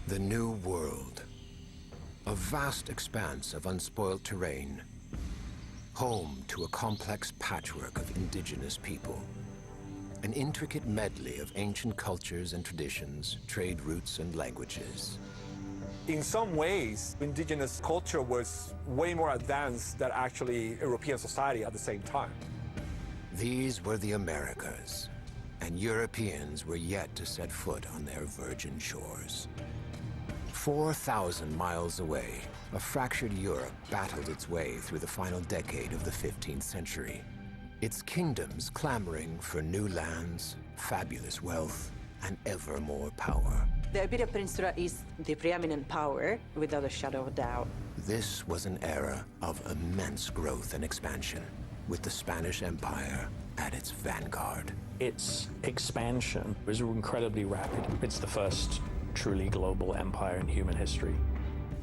The New World. A vast expanse of unspoiled terrain, home to a complex patchwork of indigenous people. An intricate medley of ancient cultures and traditions, trade routes and languages. In some ways, indigenous culture was way more advanced than actually European society at the same time. These were the Americas, and Europeans were yet to set foot on their virgin shores. 4,000 miles away, a fractured Europe battled its way through the final decade of the 15th century. Its kingdoms clamoring for new lands, fabulous wealth, and ever more power. The Iberian Peninsula is the preeminent power, without a shadow of a doubt. This was an era of immense growth and expansion, with the Spanish Empire at its vanguard. Its expansion was incredibly rapid. It's the first truly global empire in human history.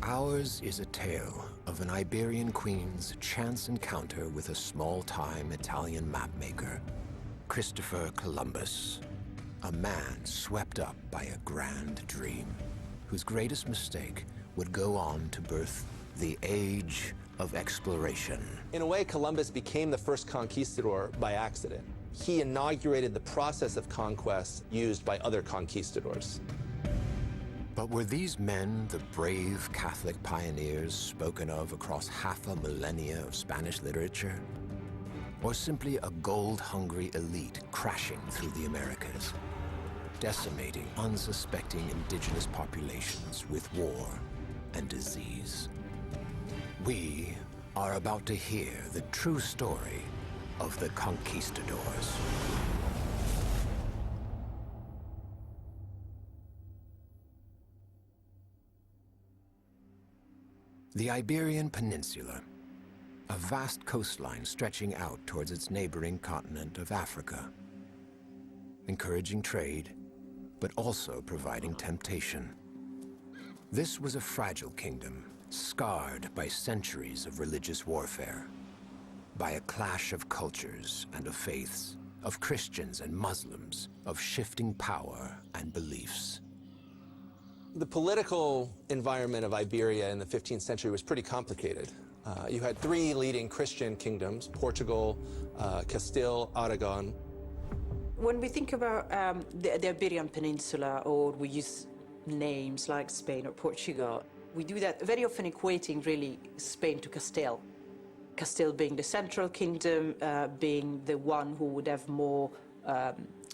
Ours is a tale of an Iberian queen's chance encounter with a small-time Italian mapmaker, Christopher Columbus, a man swept up by a grand dream, whose greatest mistake would go on to birth the age of exploration. In a way, Columbus became the first conquistador by accident. He inaugurated the process of conquest used by other conquistadors. But were these men the brave Catholic pioneers spoken of across half a millennia of Spanish literature? Or simply a gold-hungry elite crashing through the Americas, decimating unsuspecting indigenous populations with war and disease? We are about to hear the true story of the Conquistadors. The Iberian Peninsula, a vast coastline stretching out towards its neighboring continent of Africa, encouraging trade, but also providing temptation. This was a fragile kingdom, scarred by centuries of religious warfare, by a clash of cultures and of faiths, of Christians and Muslims, of shifting power and beliefs. The political environment of Iberia in the 15th century was pretty complicated. You had three leading Christian kingdoms: Portugal, Castile, Aragon. When we think about the Iberian Peninsula, or we use names like Spain or Portugal, we do that very often equating really Spain to Castile. Castile being the central kingdom, being the one who would have more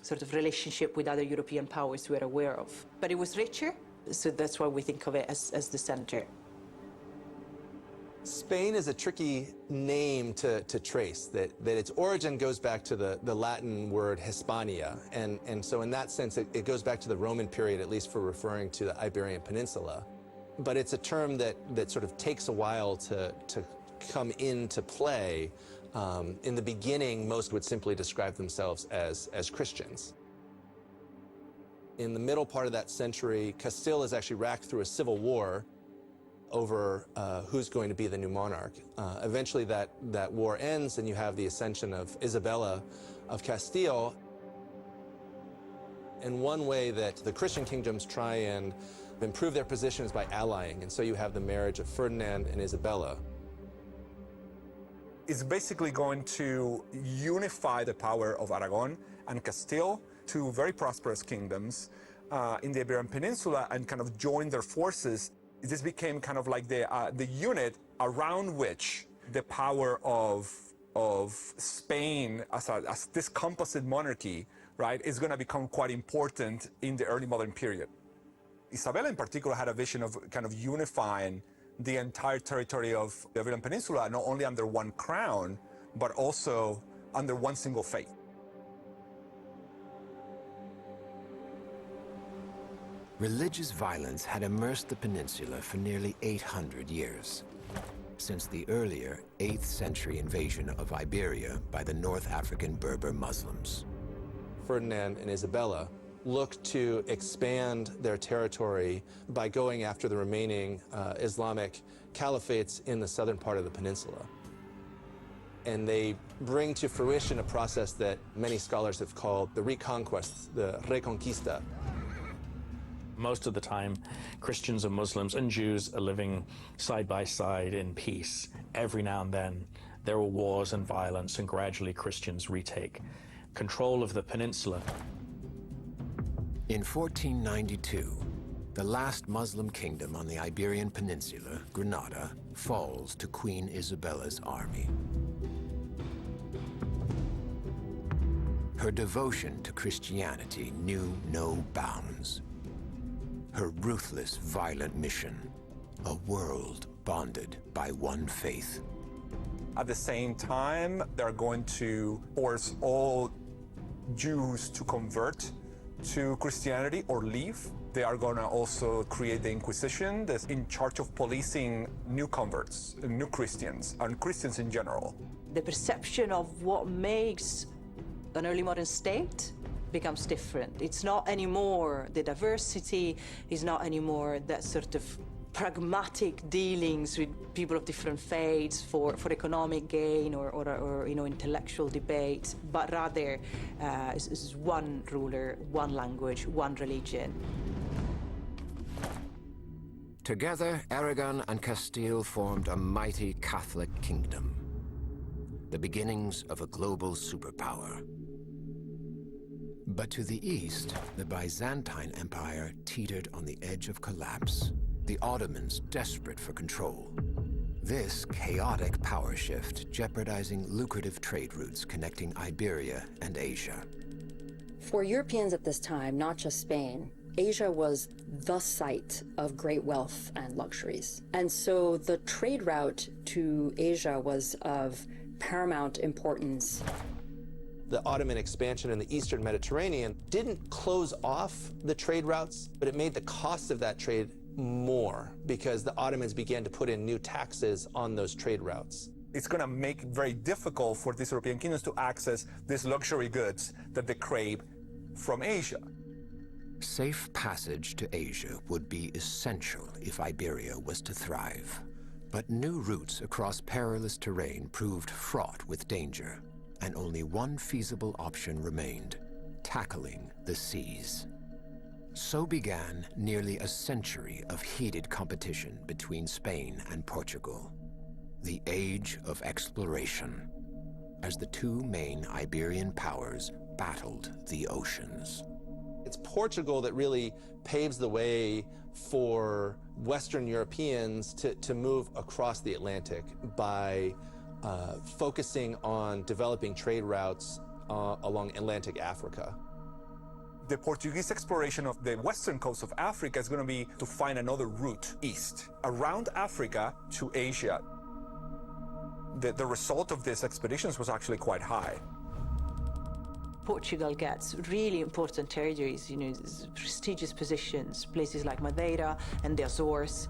sort of relationship with other European powers we're aware of. But it was richer, so that's why we think of it as the center. Spain is a tricky name to trace, that its origin goes back to the Latin word Hispania, and so in that sense it goes back to the Roman period, at least for referring to the Iberian Peninsula. But it's a term that sort of takes a while to come into play. In the beginning, most would simply describe themselves as Christians. In the middle part of that century, Castile is actually racked through a civil war over who's going to be the new monarch. Eventually that war ends, and you have the ascension of Isabella of Castile. And one way that the Christian kingdoms try and improve their position is by allying, and so you have the marriage of Ferdinand and Isabella. It's basically going to unify the power of Aragon and Castile, two very prosperous kingdoms in the Iberian Peninsula, and kind of join their forces. This became kind of like the unit around which the power of Spain as this composite monarchy, right, is going to become quite important in the early modern period. Isabella in particular had a vision of kind of unifying the entire territory of the Iberian Peninsula, not only under one crown, but also under one single faith. Religious violence had immersed the peninsula for nearly 800 years, since the earlier 8th century invasion of Iberia by the North African Berber Muslims. Ferdinand and Isabella looked to expand their territory by going after the remaining Islamic caliphates in the southern part of the peninsula. And they bring to fruition a process that many scholars have called the reconquest, the reconquista. Most of the time, Christians and Muslims and Jews are living side by side in peace. Every now and then, there are wars and violence, and gradually Christians retake control of the peninsula. In 1492, the last Muslim kingdom on the Iberian Peninsula, Granada, falls to Queen Isabella's army. Her devotion to Christianity knew no bounds. Her ruthless, violent mission, a world bonded by one faith. At the same time, they're going to force all Jews to convert to Christianity or leave. They are going to also create the Inquisition that's in charge of policing new converts, new Christians, and Christians in general. The perception of what makes an early modern state becomes different. It's not anymore the diversity, it's not anymore that sort of pragmatic dealings with people of different faiths for economic gain or intellectual debate, but rather is one ruler, one language, one religion. Together, Aragon and Castile formed a mighty Catholic kingdom, the beginnings of a global superpower. But to the east, the Byzantine Empire teetered on the edge of collapse, the Ottomans desperate for control. This chaotic power shift jeopardizing lucrative trade routes connecting Iberia and Asia. For Europeans at this time, not just Spain, Asia was the site of great wealth and luxuries. And so the trade route to Asia was of paramount importance. The Ottoman expansion in the Eastern Mediterranean didn't close off the trade routes, but it made the cost of that trade more because the Ottomans began to put in new taxes on those trade routes. It's going to make it very difficult for these European kingdoms to access these luxury goods that they crave from Asia. Safe passage to Asia would be essential if Iberia was to thrive. But new routes across perilous terrain proved fraught with danger, and only one feasible option remained: tackling the seas. So began nearly a century of heated competition between Spain and Portugal. The age of exploration, as the two main Iberian powers battled the oceans. It's Portugal that really paves the way for Western Europeans to move across the Atlantic by focusing on developing trade routes along Atlantic Africa. The Portuguese exploration of the western coast of Africa is going to be to find another route east, around Africa to Asia. The result of these expeditions was actually quite high. Portugal gets really important territories, prestigious positions, places like Madeira and the Azores.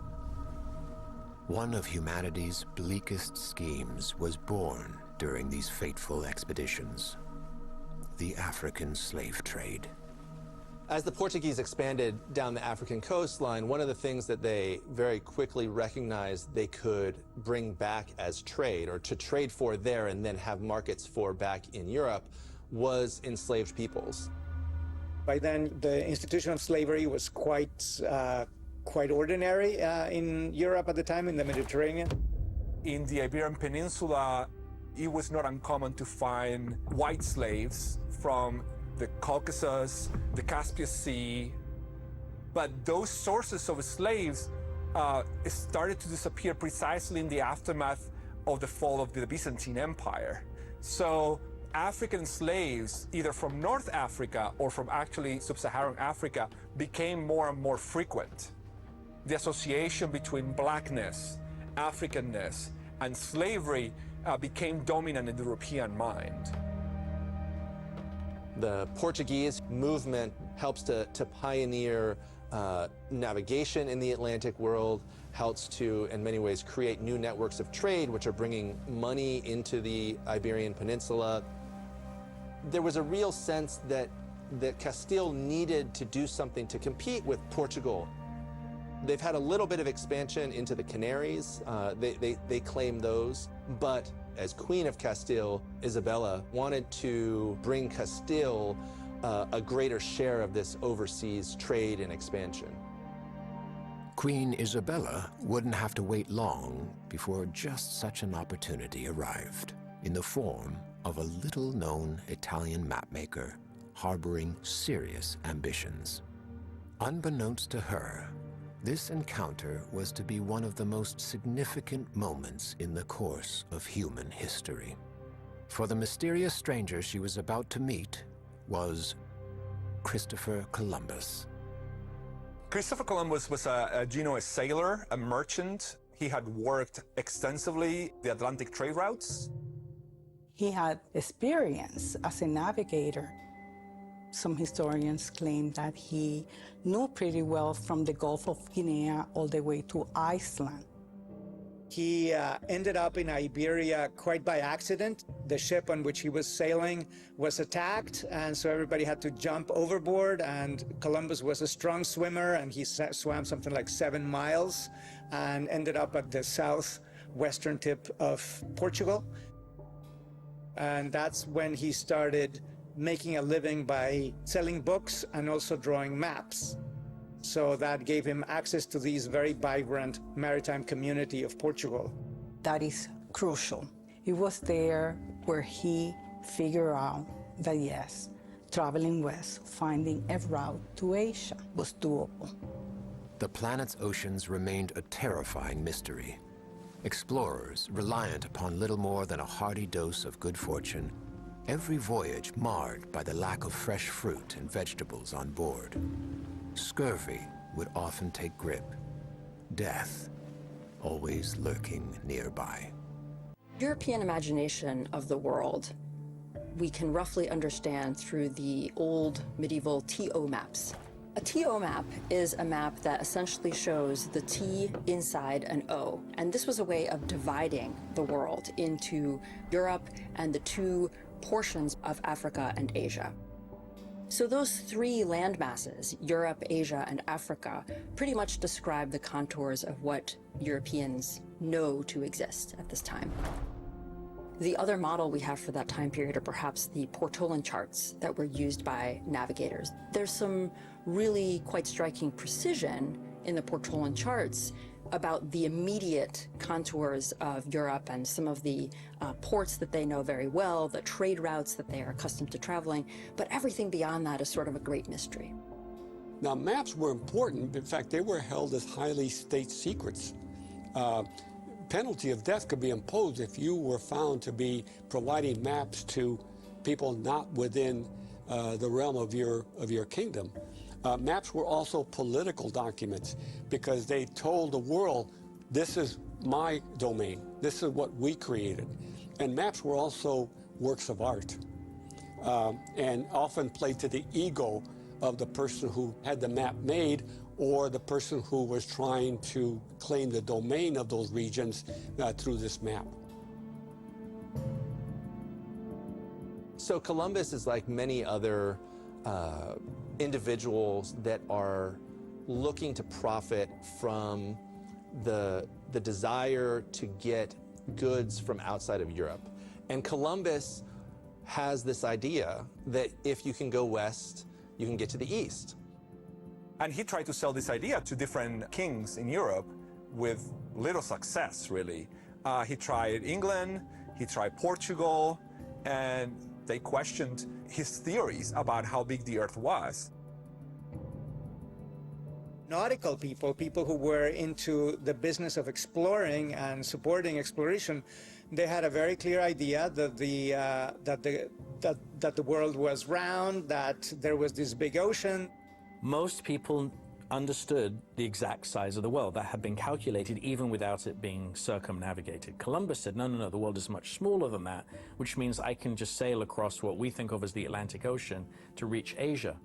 One of humanity's bleakest schemes was born during these fateful expeditions: the African slave trade. As the Portuguese expanded down the African coastline, one of the things that they very quickly recognized they could bring back as trade, or to trade for there and then have markets for back in Europe, was enslaved peoples. By then, the institution of slavery was quite ordinary in Europe at the time, in the Mediterranean. In the Iberian Peninsula, it was not uncommon to find white slaves from the Caucasus, the Caspian Sea, but those sources of slaves started to disappear precisely in the aftermath of the fall of the Byzantine Empire. So African slaves, either from North Africa or from actually sub-Saharan Africa, became more and more frequent. The association between blackness, Africanness, and slavery became dominant in the European mind. The Portuguese movement helps to pioneer navigation in the Atlantic world, helps to, in many ways, create new networks of trade, which are bringing money into the Iberian Peninsula. There was a real sense that Castile needed to do something to compete with Portugal. They've had a little bit of expansion into the Canaries. They claim those, but as Queen of Castile, Isabella wanted to bring Castile a greater share of this overseas trade and expansion. Queen Isabella wouldn't have to wait long before just such an opportunity arrived, in the form of a little-known Italian mapmaker harboring serious ambitions. Unbeknownst to her, this encounter was to be one of the most significant moments in the course of human history. For the mysterious stranger she was about to meet was Christopher Columbus. Christopher Columbus was a sailor, a merchant. He had worked extensively the Atlantic trade routes. He had experience as a navigator. Some historians claim that he knew pretty well from the Gulf of Guinea all the way to Iceland. He ended up in Iberia quite by accident. The ship on which he was sailing was attacked, and so everybody had to jump overboard, and Columbus was a strong swimmer, and he swam something like 7 miles and ended up at the southwestern tip of Portugal. And that's when he started making a living by selling books and also drawing maps. So that gave him access to these very vibrant maritime community of Portugal. That is crucial. It was there where he figured out that yes, traveling west, finding a route to Asia was doable. The planet's oceans remained a terrifying mystery. Explorers, reliant upon little more than a hearty dose of good fortune, every voyage marred by the lack of fresh fruit and vegetables on board. Scurvy would often take grip, death always lurking nearby. European imagination of the world we can roughly understand through the old medieval TO maps. A TO map is a map that essentially shows the T inside an O, and this was a way of dividing the world into Europe and the two portions of Africa and Asia. So those three land masses, Europe, Asia, and Africa, pretty much describe the contours of what Europeans know to exist at this time. The other model we have for that time period are perhaps the Portolan charts that were used by navigators. There's some really quite striking precision in the Portolan charts about the immediate contours of Europe and some of the ports that they know very well, the trade routes that they are accustomed to traveling, but everything beyond that is sort of a great mystery. Now, maps were important. In fact, they were held as highly state secrets. Penalty of death could be imposed if you were found to be providing maps to people not within the realm of your kingdom. Maps were also political documents because they told the world, this is my domain, this is what we created. And maps were also works of art and often played to the ego of the person who had the map made or the person who was trying to claim the domain of those regions through this map. So Columbus is like many other individuals that are looking to profit from the desire to get goods from outside of Europe. And Columbus has this idea that if you can go west, you can get to the east. And he tried to sell this idea to different kings in Europe with little success, really. He tried England, he tried Portugal, and they questioned his theories about how big the Earth was. Nautical people who were into the business of exploring and supporting exploration, they had a very clear idea that the world was round, that there was this big ocean. Most people understood the exact size of the world. That had been calculated even without it being circumnavigated. Columbus said, no, the world is much smaller than that, which means I can just sail across what we think of as the Atlantic Ocean to reach Asia.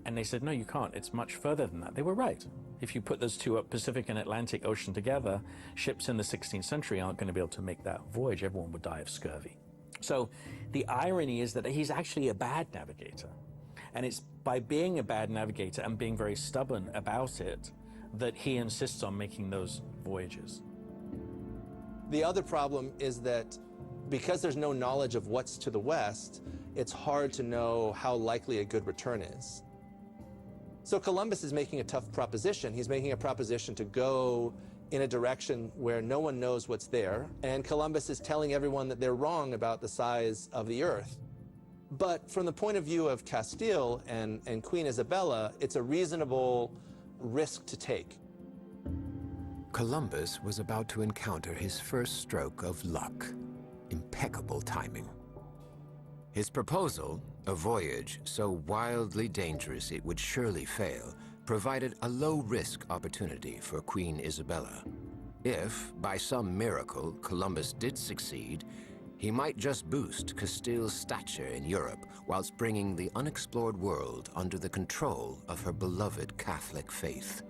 And they said, no, you can't. It's much further than that. They were right. If you put those two, Pacific and Atlantic Ocean together, ships in the 16th century aren't going to be able to make that voyage. Everyone would die of scurvy. So the irony is that he's actually a bad navigator. And it's by being a bad navigator and being very stubborn about it that he insists on making those voyages. The other problem is that because there's no knowledge of what's to the west, it's hard to know how likely a good return is. So Columbus is making a tough proposition. He's making a proposition to go in a direction where no one knows what's there, and Columbus is telling everyone that they're wrong about the size of the earth. But from the point of view of Castile and Queen Isabella, it's a reasonable risk to take. Columbus was about to encounter his first stroke of luck. Impeccable timing. His proposal, a voyage so wildly dangerous it would surely fail, provided a low-risk opportunity for Queen Isabella. If, by some miracle, Columbus did succeed, he might just boost Castile's stature in Europe whilst bringing the unexplored world under the control of her beloved Catholic faith.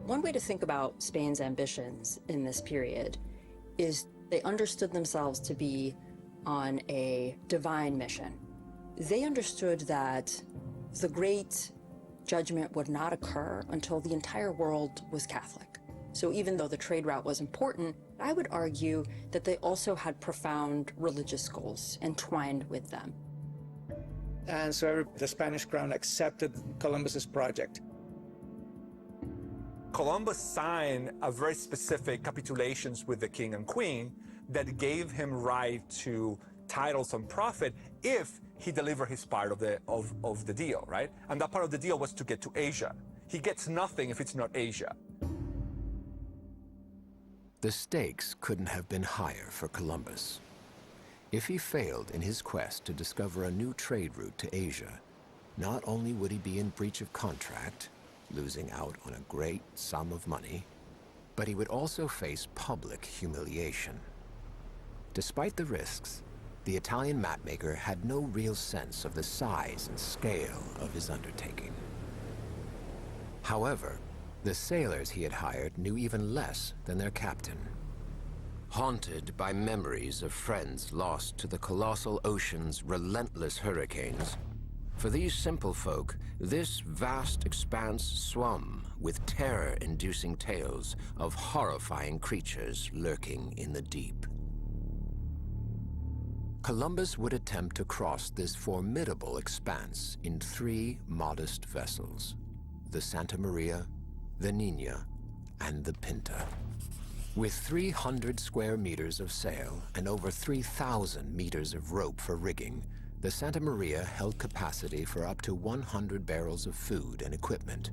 One way to think about Spain's ambitions in this period is they understood themselves to be on a divine mission. They understood that the great judgment would not occur until the entire world was Catholic. So even though the trade route was important, I would argue that they also had profound religious goals entwined with them. And so the Spanish crown accepted Columbus's project. Columbus signed a very specific capitulations with the king and queen that gave him right to titles and profit if he delivered his part of the deal, right? And that part of the deal was to get to Asia. He gets nothing if it's not Asia. The stakes couldn't have been higher for Columbus. If he failed in his quest to discover a new trade route to Asia, not only would he be in breach of contract, losing out on a great sum of money, but he would also face public humiliation. Despite the risks, the Italian mapmaker had no real sense of the size and scale of his undertaking. However, the sailors he had hired knew even less than their captain. Haunted by memories of friends lost to the colossal ocean's relentless hurricanes, for these simple folk, this vast expanse swum with terror-inducing tales of horrifying creatures lurking in the deep. Columbus would attempt to cross this formidable expanse in 3 modest vessels: the Santa Maria, the Niña, and the Pinta. With 300 square meters of sail and over 3,000 meters of rope for rigging, the Santa Maria held capacity for up to 100 barrels of food and equipment,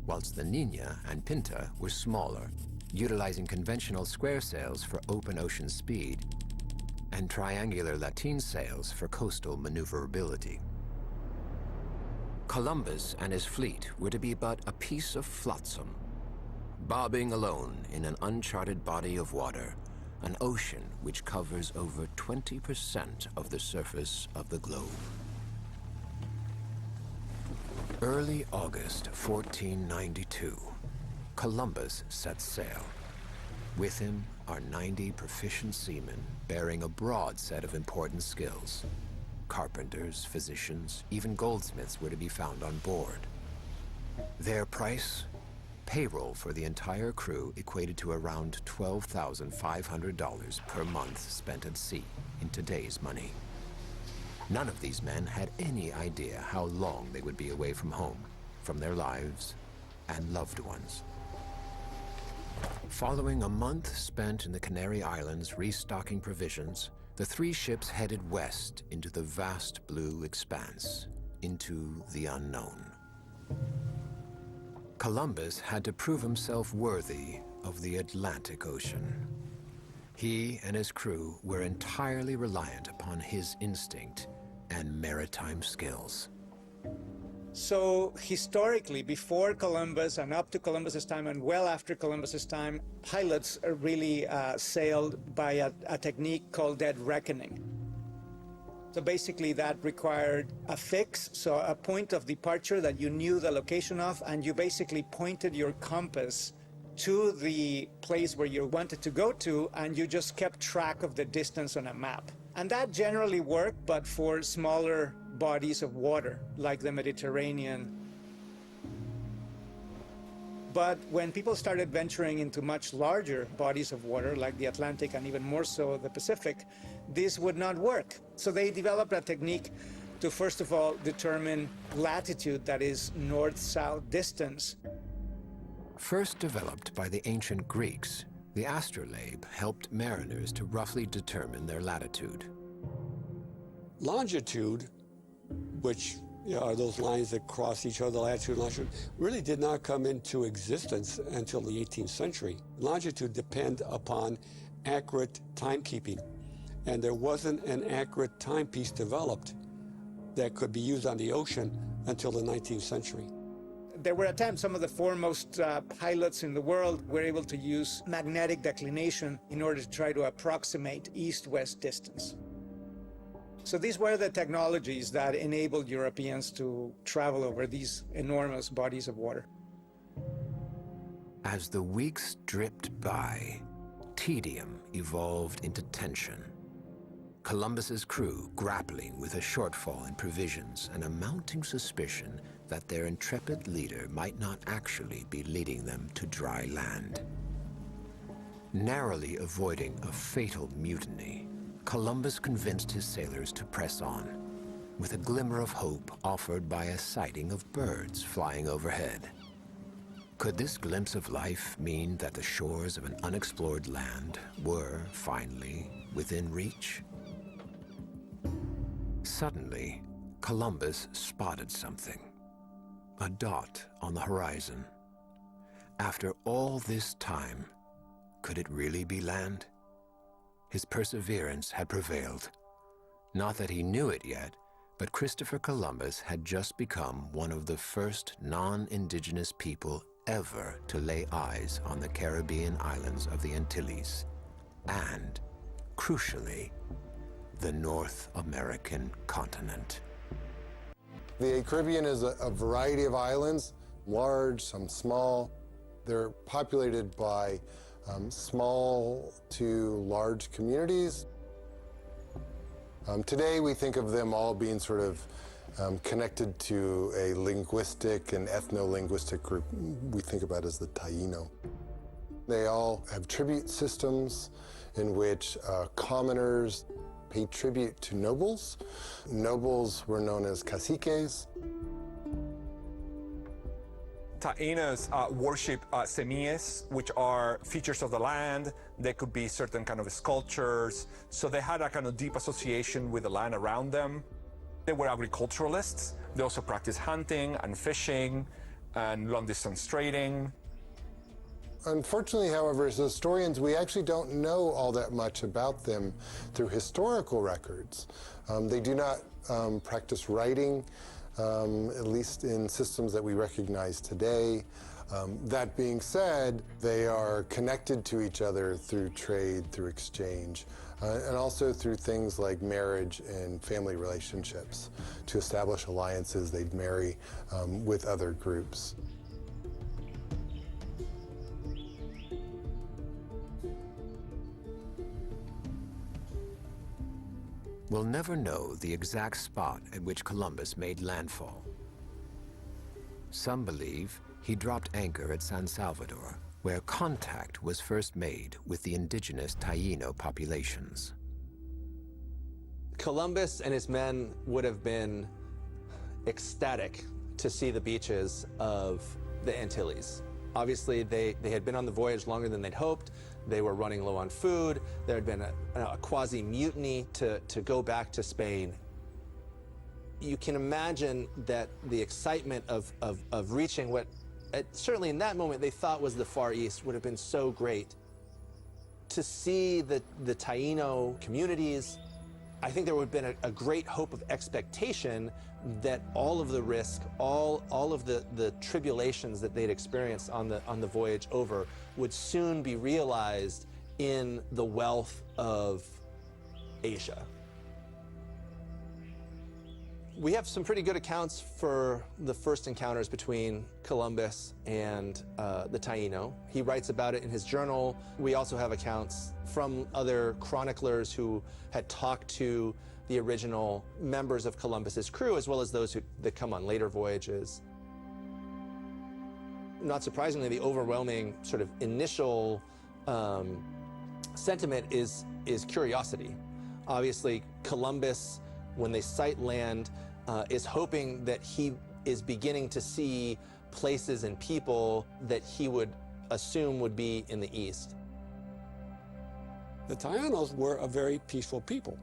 whilst the Niña and Pinta were smaller, utilizing conventional square sails for open ocean speed and triangular lateen sails for coastal maneuverability. Columbus and his fleet were to be but a piece of flotsam, bobbing alone in an uncharted body of water, an ocean which covers over 20% of the surface of the globe. Early August 1492, Columbus sets sail. With him are 90 proficient seamen bearing a broad set of important skills. Carpenters, physicians, even goldsmiths were to be found on board. Their price? Payroll for the entire crew equated to around $12,500 per month spent at sea in today's money. None of these men had any idea how long they would be away from home, from their lives and loved ones. Following a month spent in the Canary Islands restocking provisions, the 3 ships headed west into the vast blue expanse, into the unknown. Columbus had to prove himself worthy of the Atlantic Ocean. He and his crew were entirely reliant upon his instinct and maritime skills. So historically, before Columbus and up to Columbus's time and well after Columbus's time, pilots really sailed by a technique called dead reckoning. So basically that required a fix, so a point of departure that you knew the location of, and you basically pointed your compass to the place where you wanted to go to, and you just kept track of the distance on a map. And that generally worked, but for smaller bodies of water, like the Mediterranean. But when people started venturing into much larger bodies of water, like the Atlantic and even more so the Pacific, this would not work. So they developed a technique to, first of all, determine latitude, that is, north-south distance. First developed by the ancient Greeks, the astrolabe helped mariners to roughly determine their latitude. Longitude, which are those lines that cross each other, latitude and longitude, really did not come into existence until the 18th century. Longitude depend upon accurate timekeeping, and there wasn't an accurate timepiece developed that could be used on the ocean until the 19th century. There were attempts, some of the foremost pilots in the world were able to use magnetic declination in order to try to approximate east-west distance. So these were the technologies that enabled Europeans to travel over these enormous bodies of water. As the weeks dripped by, tedium evolved into tension. Columbus's crew grappling with a shortfall in provisions and a mounting suspicion that their intrepid leader might not actually be leading them to dry land. Narrowly avoiding a fatal mutiny, Columbus convinced his sailors to press on, with a glimmer of hope offered by a sighting of birds flying overhead. Could this glimpse of life mean that the shores of an unexplored land were, finally, within reach? Suddenly, Columbus spotted something. A dot on the horizon. After all this time, could it really be land? His perseverance had prevailed. Not that he knew it yet, but Christopher Columbus had just become one of the first non-indigenous people ever to lay eyes on the Caribbean islands of the Antilles, and, crucially, the North American continent. The Caribbean is a variety of islands, large, some small. They're populated by small to large communities. Today we think of them all being sort of connected to a linguistic and ethno-linguistic group we think about as the Taino. They all have tribute systems in which commoners pay tribute to nobles. Nobles were known as caciques. Taínos worship semillas, which are features of the land. They could be certain kind of sculptures. So they had a kind of deep association with the land around them. They were agriculturalists. They also practiced hunting and fishing and long-distance trading. Unfortunately, however, as historians, we actually don't know all that much about them through historical records. They do not practice writing, at least in systems that we recognize today. That being said, they are connected to each other through trade, through exchange, and also through things like marriage and family relationships. To establish alliances, they'd marry with other groups. We'll never know the exact spot at which Columbus made landfall. Some believe he dropped anchor at San Salvador, where contact was first made with the indigenous Taino populations. Columbus and his men would have been ecstatic to see the beaches of the Antilles. Obviously, they had been on the voyage longer than they'd hoped. They were running low on food. There had been a quasi-mutiny to go back to Spain. You can imagine that the excitement of reaching what, certainly in that moment, they thought was the Far East would have been so great. To see the Taino communities, I think there would have been a great hope of expectation that all of the risk, all of the tribulations that they'd experienced on the voyage over would soon be realized in the wealth of Asia. We have some pretty good accounts for the first encounters between Columbus and the Taino. He writes about it in his journal. We also have accounts from other chroniclers who had talked to the original members of Columbus's crew, as well as those that come on later voyages. not surprisingly, the overwhelming sort of initial sentiment is curiosity. Obviously, Columbus, when they sight land, is hoping that he is beginning to see places and people that he would assume would be in the east. The Taínos were a very peaceful people,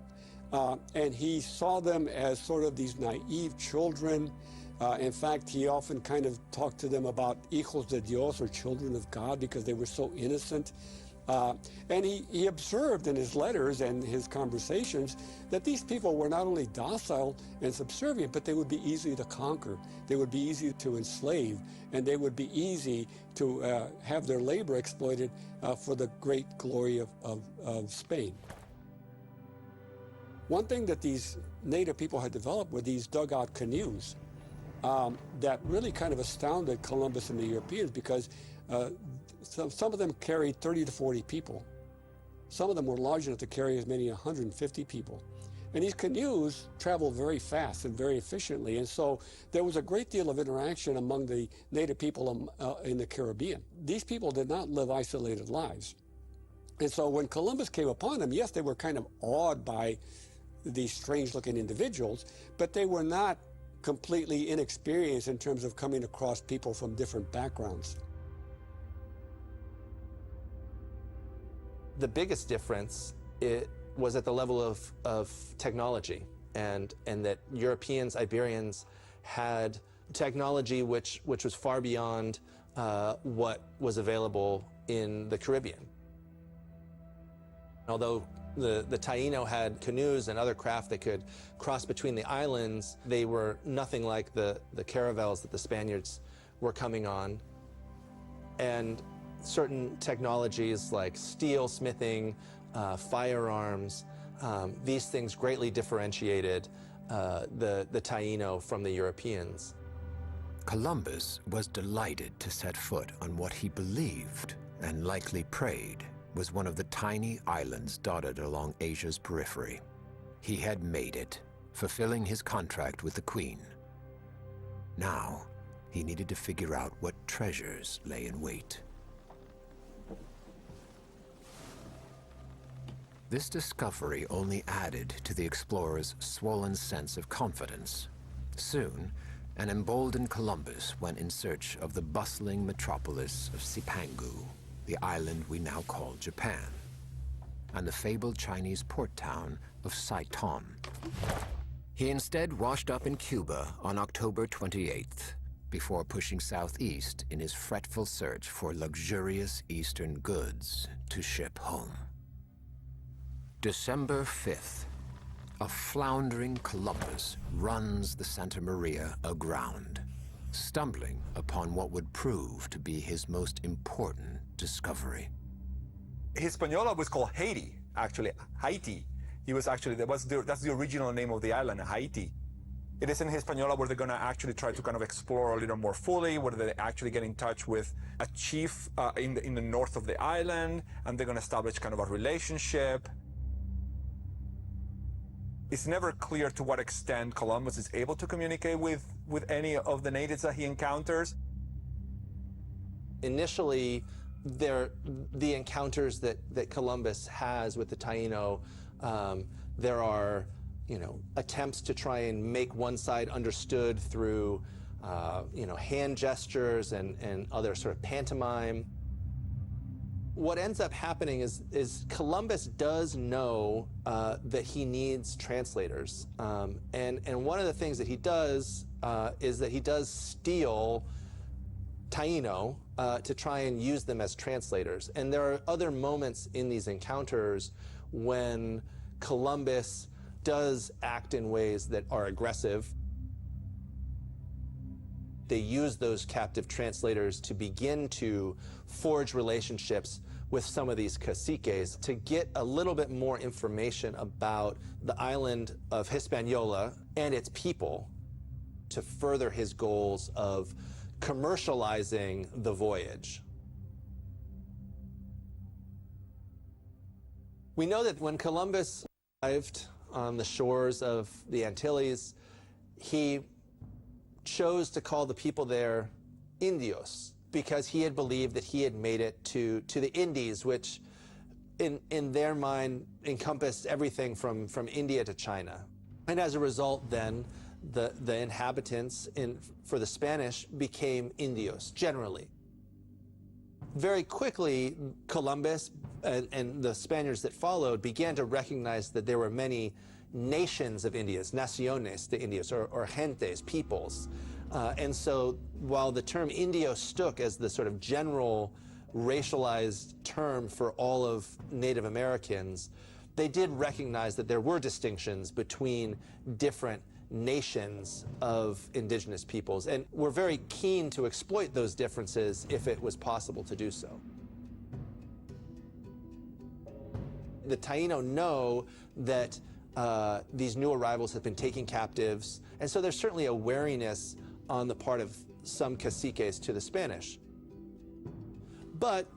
and he saw them as sort of these naive children. In fact, he often kind of talked to them about hijos de Dios, or children of God, because they were so innocent. And he observed in his letters and his conversations that these people were not only docile and subservient, but they would be easy to conquer. They would be easy to enslave, and they would be easy to have their labor exploited for the great glory of Spain. One thing that these native people had developed were these dugout canoes that really kind of astounded Columbus and the Europeans, because some of them carried 30 to 40 people. Some of them were large enough to carry as many as 150 people. And these canoes traveled very fast and very efficiently, and so there was a great deal of interaction among the native people in the Caribbean. These people did not live isolated lives. And so when Columbus came upon them, yes, they were kind of awed by these strange-looking individuals, but they were not completely inexperienced in terms of coming across people from different backgrounds. The biggest difference was at the level of technology, and that Europeans, Iberians, had technology which was far beyond what was available in the Caribbean. Although the Taíno had canoes and other craft that could cross between the islands, they were nothing like the caravels that the Spaniards were coming on. And certain technologies like steel smithing, firearms, these things greatly differentiated the Taíno from the Europeans. Columbus was delighted to set foot on what he believed, and likely prayed, was one of the tiny islands dotted along Asia's periphery. He had made it, fulfilling his contract with the Queen. Now, he needed to figure out what treasures lay in wait. This discovery only added to the explorer's swollen sense of confidence. Soon, an emboldened Columbus went in search of the bustling metropolis of Cipangu, the island we now call Japan, and the fabled Chinese port town of Saigon. He instead washed up in Cuba on October 28th, before pushing southeast in his fretful search for luxurious Eastern goods to ship home. December 5th, a floundering Columbus runs the Santa Maria aground, stumbling upon what would prove to be his most important discovery. Hispaniola was called Haiti, actually, Haiti. He was actually, that's the original name of the island, Haiti. It is in Hispaniola where they're going to actually try to kind of explore a little more fully, where they actually get in touch with a chief in the north of the island, and they're going to establish kind of a relationship. It's never clear to what extent Columbus is able to communicate with any of the natives that he encounters. Initially, the encounters that Columbus has with the Taíno, there are, attempts to try and make one side understood through, hand gestures and other sort of pantomime. What ends up happening is Columbus does know that he needs translators, and one of the things that he does is that he does steal Taíno to try and use them as translators. And there are other moments in these encounters when Columbus does act in ways that are aggressive. They use those captive translators to begin to forge relationships with some of these caciques to get a little bit more information about the island of Hispaniola and its people, to further his goals of commercializing the voyage. We know that when Columbus arrived on the shores of the Antilles, he chose to call the people there Indios, because he had believed that he had made it to the Indies, which in their mind encompassed everything from India to China. And as a result, then, the inhabitants for the Spanish became Indios, generally. Very quickly, Columbus and the Spaniards that followed began to recognize that there were many nations of Indias, naciones de Indios, or gentes, peoples. And so while the term Indio stuck as the sort of general racialized term for all of Native Americans, they did recognize that there were distinctions between different nations of indigenous peoples, and were very keen to exploit those differences if it was possible to do so. The Taino know that these new arrivals have been taking captives, and so there's certainly a wariness on the part of some caciques to the Spanish. But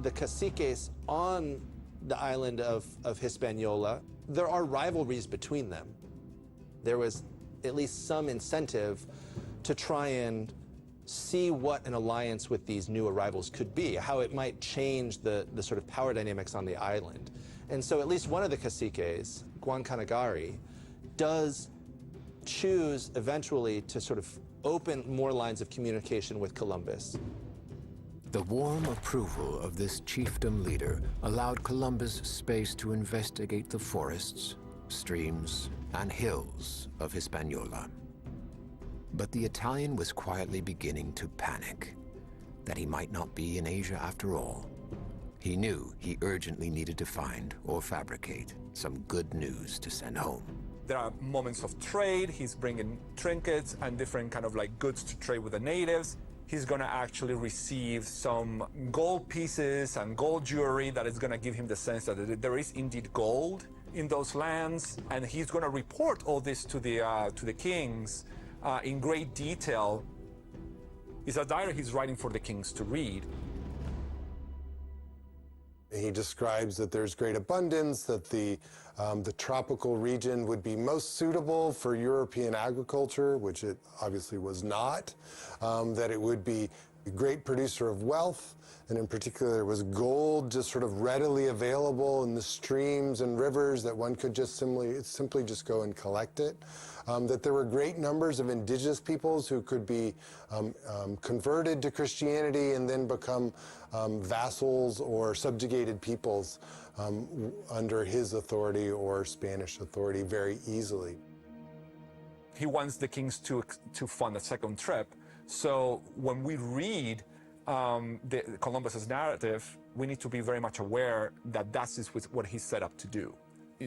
the caciques on the island of Hispaniola, there are rivalries between them. There was at least some incentive to try and see what an alliance with these new arrivals could be, how it might change the sort of power dynamics on the island. And so at least one of the caciques, Guancanagari, does choose eventually to sort of open more lines of communication with Columbus. The warm approval of this chiefdom leader allowed Columbus space to investigate the forests, streams, and hills of Hispaniola. But the Italian was quietly beginning to panic that he might not be in Asia after all. He knew he urgently needed to find or fabricate some good news to send home. There are moments of trade. He's bringing trinkets and different kind of like goods to trade with the natives. He's going to actually receive some gold pieces and gold jewelry that is going to give him the sense that there is indeed gold in those lands, and he's going to report all this to the kings in great detail. It's a diary he's writing for the kings to read. He describes that there's great abundance, that the tropical region would be most suitable for European agriculture, which it obviously was not, that it would be a great producer of wealth, and in particular there was gold just sort of readily available in the streams and rivers that one could just simply just go and collect it. That there were great numbers of indigenous peoples who could be converted to Christianity and then become vassals or subjugated peoples under his authority or Spanish authority very easily. He wants the kings to fund a second trip. So when we read Columbus's narrative, we need to be very much aware that that is what he's set up to do.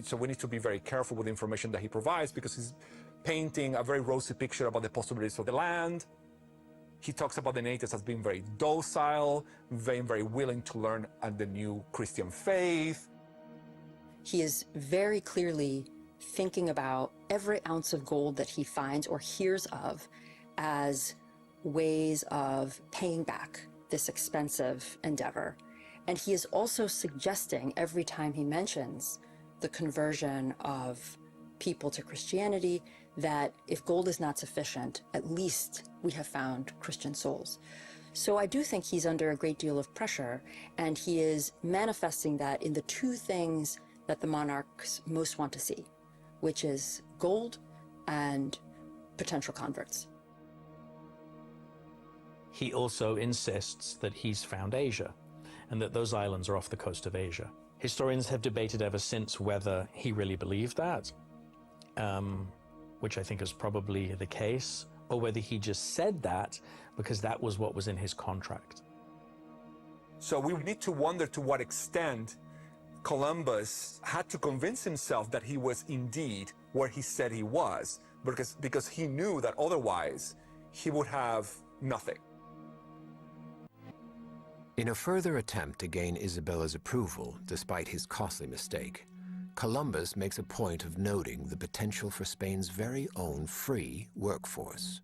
So we need to be very careful with the information that he provides, because he's painting a very rosy picture about the possibilities of the land. He talks about the natives as being very docile, very willing to learn the new Christian faith. He is very clearly thinking about every ounce of gold that he finds or hears of as ways of paying back this expensive endeavor. And he is also suggesting every time he mentions the conversion of people to Christianity that if gold is not sufficient, at least we have found Christian souls. So I do think he's under a great deal of pressure, and he is manifesting that in the two things that the monarchs most want to see, which is gold and potential converts. He also insists that he's found Asia, and that those islands are off the coast of Asia. Historians have debated ever since whether he really believed that, which I think is probably the case, or whether he just said that because that was what was in his contract. So we need to wonder to what extent Columbus had to convince himself that he was indeed where he said he was, because he knew that otherwise he would have nothing. In a further attempt to gain Isabella's approval, despite his costly mistake, Columbus makes a point of noting the potential for Spain's very own free workforce,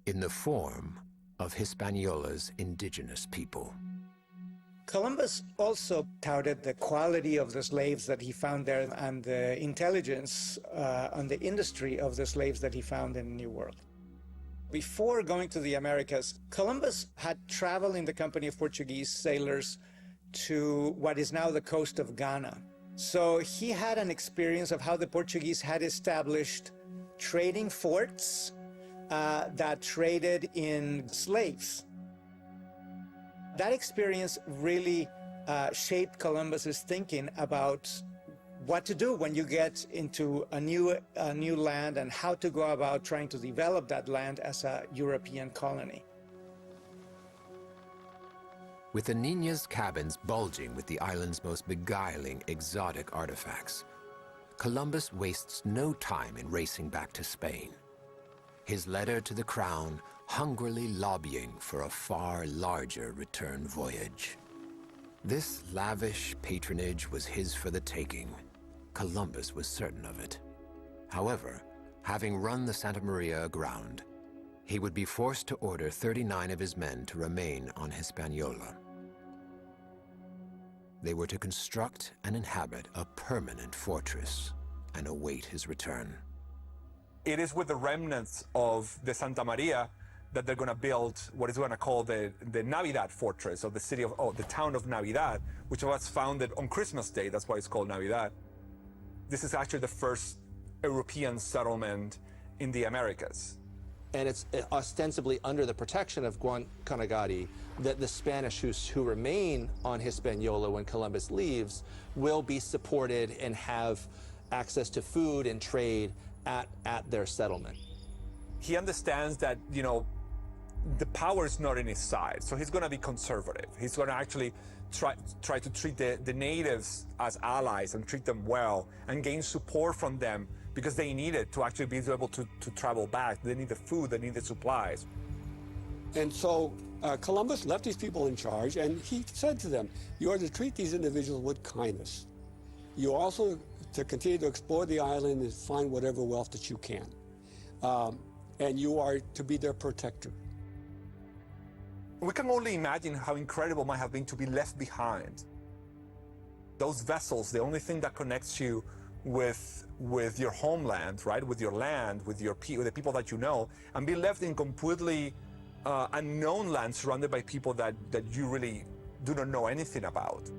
in the form of Hispaniola's indigenous people. Columbus also touted the quality of the slaves that he found there and the intelligence on the industry of the slaves that he found in the New World. Before going to the Americas, Columbus had traveled in the company of Portuguese sailors to what is now the coast of Ghana. So he had an experience of how the Portuguese had established trading forts that traded in slaves. That experience really shaped Columbus's thinking about what to do when you get into a new land and how to go about trying to develop that land as a European colony. With the Niña's cabins bulging with the island's most beguiling exotic artifacts, Columbus wastes no time in racing back to Spain. His letter to the crown hungrily lobbying for a far larger return voyage. This lavish patronage was his for the taking. Columbus was certain of it. However, having run the Santa Maria aground, he would be forced to order 39 of his men to remain on Hispaniola. They were to construct and inhabit a permanent fortress and await his return. It is with the remnants of the Santa Maria that they're going to build what is going to call the Navidad fortress, of the city of, the town of Navidad, which was founded on Christmas Day. That's why it's called Navidad. This is actually the first European settlement in the Americas. And it's ostensibly under the protection of Juan Canagati that the Spanish who remain on Hispaniola when Columbus leaves will be supported and have access to food and trade at their settlement. He understands that, you know, the power is not in his side, so he's going to be conservative. He's going to actually try to treat the natives as allies and treat them well and gain support from them, because they need it to actually be able to travel back. They need the food, they need the supplies. And so Columbus left these people in charge, and he said to them, you are to treat these individuals with kindness. You also to continue to explore the island and find whatever wealth that you can. And you are to be their protector. We can only imagine how incredible it might have been to be left behind. Those vessels, the only thing that connects you with your homeland, right? With your land, with the people that you know, and be left in completely unknown land surrounded by people that you really do not know anything about.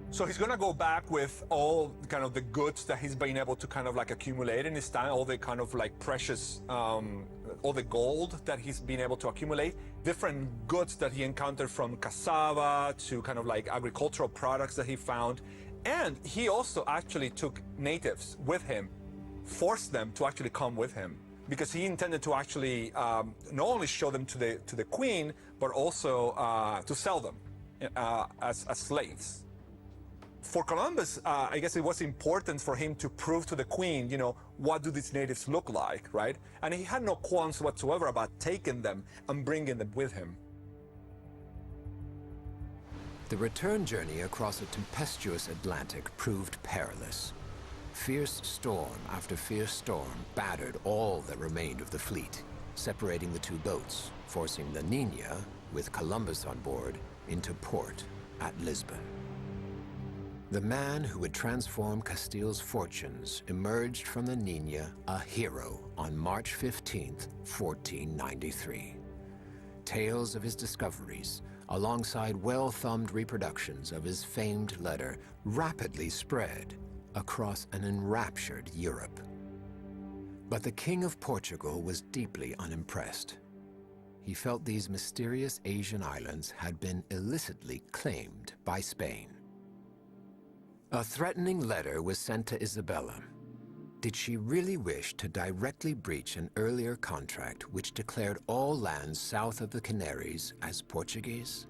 So he's gonna go back with all kind of the goods that he's been able to kind of like accumulate in his time, all the kind of like precious, all the gold that he's been able to accumulate, different goods that he encountered, from cassava to kind of like agricultural products that he found. And he also actually took natives with him, forced them to actually come with him, because he intended to actually not only show them to the queen, but also to sell them as slaves. For Columbus, I guess it was important for him to prove to the queen, you know, what do these natives look like, right? And he had no qualms whatsoever about taking them and bringing them with him. The return journey across a tempestuous Atlantic proved perilous. Fierce storm after fierce storm battered all that remained of the fleet, separating the two boats, forcing the Niña, with Columbus on board, into port at Lisbon. The man who would transform Castile's fortunes emerged from the Niña a hero on March 15th, 1493. Tales of his discoveries, alongside well-thumbed reproductions of his famed letter, rapidly spread across an enraptured Europe. But the King of Portugal was deeply unimpressed. He felt these mysterious Asian islands had been illicitly claimed by Spain. A threatening letter was sent to Isabella. Did she really wish to directly breach an earlier contract which declared all lands south of the Canaries as Portuguese?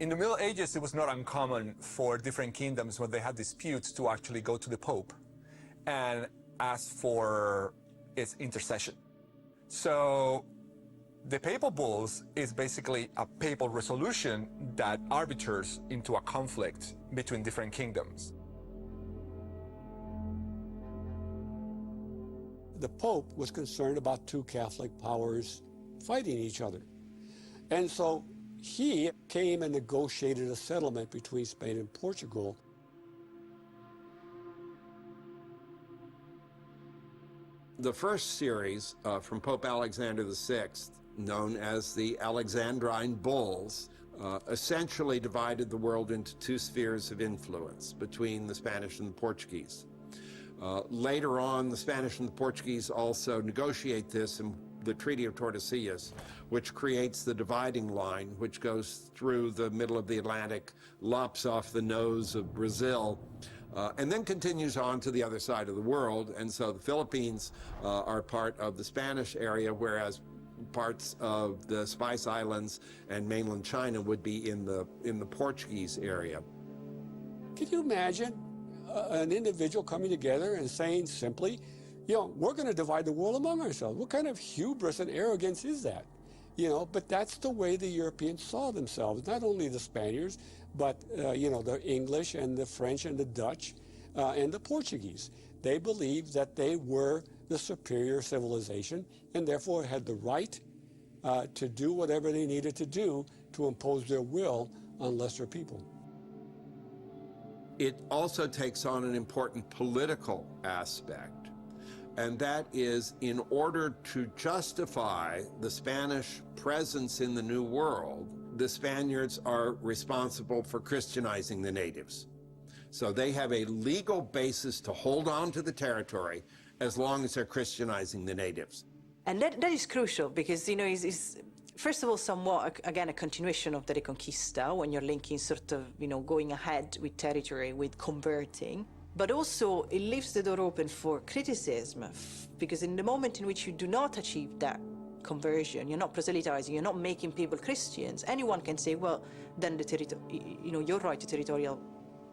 In the Middle Ages, it was not uncommon for different kingdoms, when they had disputes, to actually go to the Pope and ask for its intercession. So the papal bulls is basically a papal resolution that arbiters into a conflict between different kingdoms. The Pope was concerned about two Catholic powers fighting each other. And so he came and negotiated a settlement between Spain and Portugal. The first series from Pope Alexander VI, known as the Alexandrine Bulls, essentially divided the world into two spheres of influence between the Spanish and the Portuguese. Later on, the Spanish and the Portuguese also negotiate this in the Treaty of Tordesillas, which creates the dividing line, which goes through the middle of the Atlantic, lops off the nose of Brazil, and then continues on to the other side of the world. And so the Philippines are part of the Spanish area, whereas parts of the Spice Islands and mainland China would be in the Portuguese area. Can you imagine an individual coming together and saying simply, you know, we're going to divide the world among ourselves? What kind of hubris and arrogance is that? You know, but that's the way the Europeans saw themselves, not only the Spaniards, but, you know, the English and the French and the Dutch and the Portuguese. They believed that they were the superior civilization and therefore had the right to do whatever they needed to do to impose their will on lesser people. It also takes on an important political aspect, and that is, in order to justify the Spanish presence in the New World, the Spaniards are responsible for Christianizing the natives. So they have a legal basis to hold on to the territory as long as they're Christianizing the natives. And that is crucial because, you know, it's first of all, somewhat, again, a continuation of the Reconquista when you're linking sort of, you know, going ahead with territory, with converting. But also, it leaves the door open for criticism because in the moment in which you do not achieve that conversion, you're not proselytizing, you're not making people Christians, anyone can say, well, then you know, your right to territorial,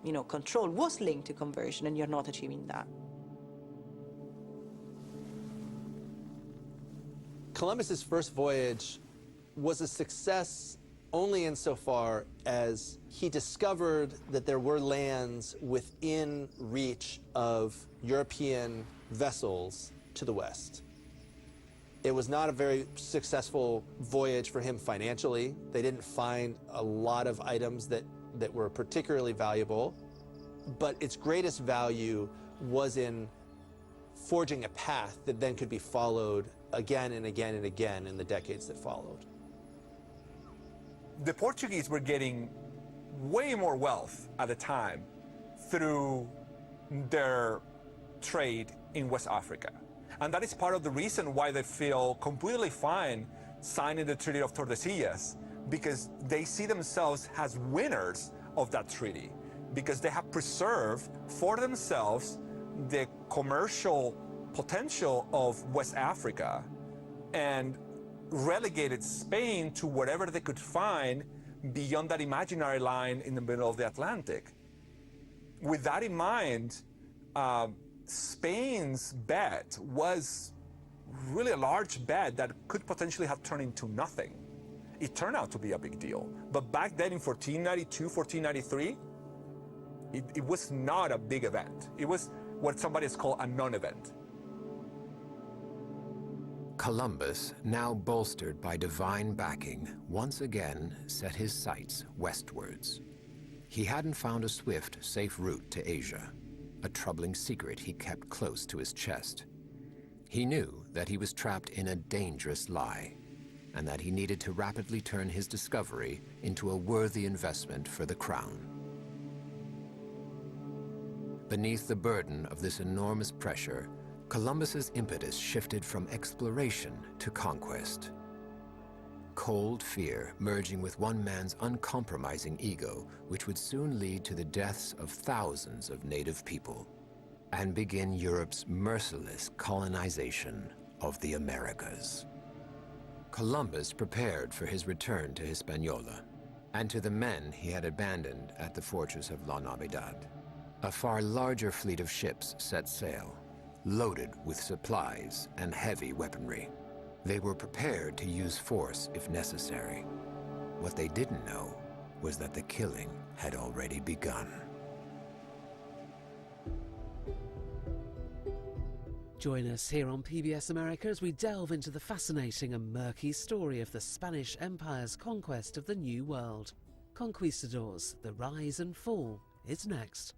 you know, control was linked to conversion and you're not achieving that. Columbus's first voyage was a success only insofar as he discovered that there were lands within reach of European vessels to the west. It was not a very successful voyage for him financially. They didn't find a lot of items that were particularly valuable, but its greatest value was in forging a path that then could be followed again and again and again in the decades that followed. The Portuguese were getting way more wealth at the time through their trade in West Africa. And that is part of the reason why they feel completely fine signing the Treaty of Tordesillas, because they see themselves as winners of that treaty, because they have preserved for themselves the commercial potential of West Africa and relegated Spain to whatever they could find beyond that imaginary line in the middle of the Atlantic. With that in mind, Spain's bet was really a large bet that could potentially have turned into nothing. It turned out to be a big deal. But back then in 1492, 1493, it was not a big event. It was what somebody has called a non-event. Columbus, now bolstered by divine backing, once again set his sights westwards. He hadn't found a swift, safe route to Asia, a troubling secret he kept close to his chest. He knew that he was trapped in a dangerous lie, and that he needed to rapidly turn his discovery into a worthy investment for the crown. Beneath the burden of this enormous pressure, Columbus's impetus shifted from exploration to conquest. Cold fear merging with one man's uncompromising ego, which would soon lead to the deaths of thousands of native people and begin Europe's merciless colonization of the Americas. Columbus prepared for his return to Hispaniola and to the men he had abandoned at the fortress of La Navidad. A far larger fleet of ships set sail, loaded with supplies and heavy weaponry. They were prepared to use force if necessary. What they didn't know was that the killing had already begun. Join us here on PBS America as we delve into the fascinating and murky story of the Spanish Empire's conquest of the New World. Conquistadors, The Rise and Fall is next.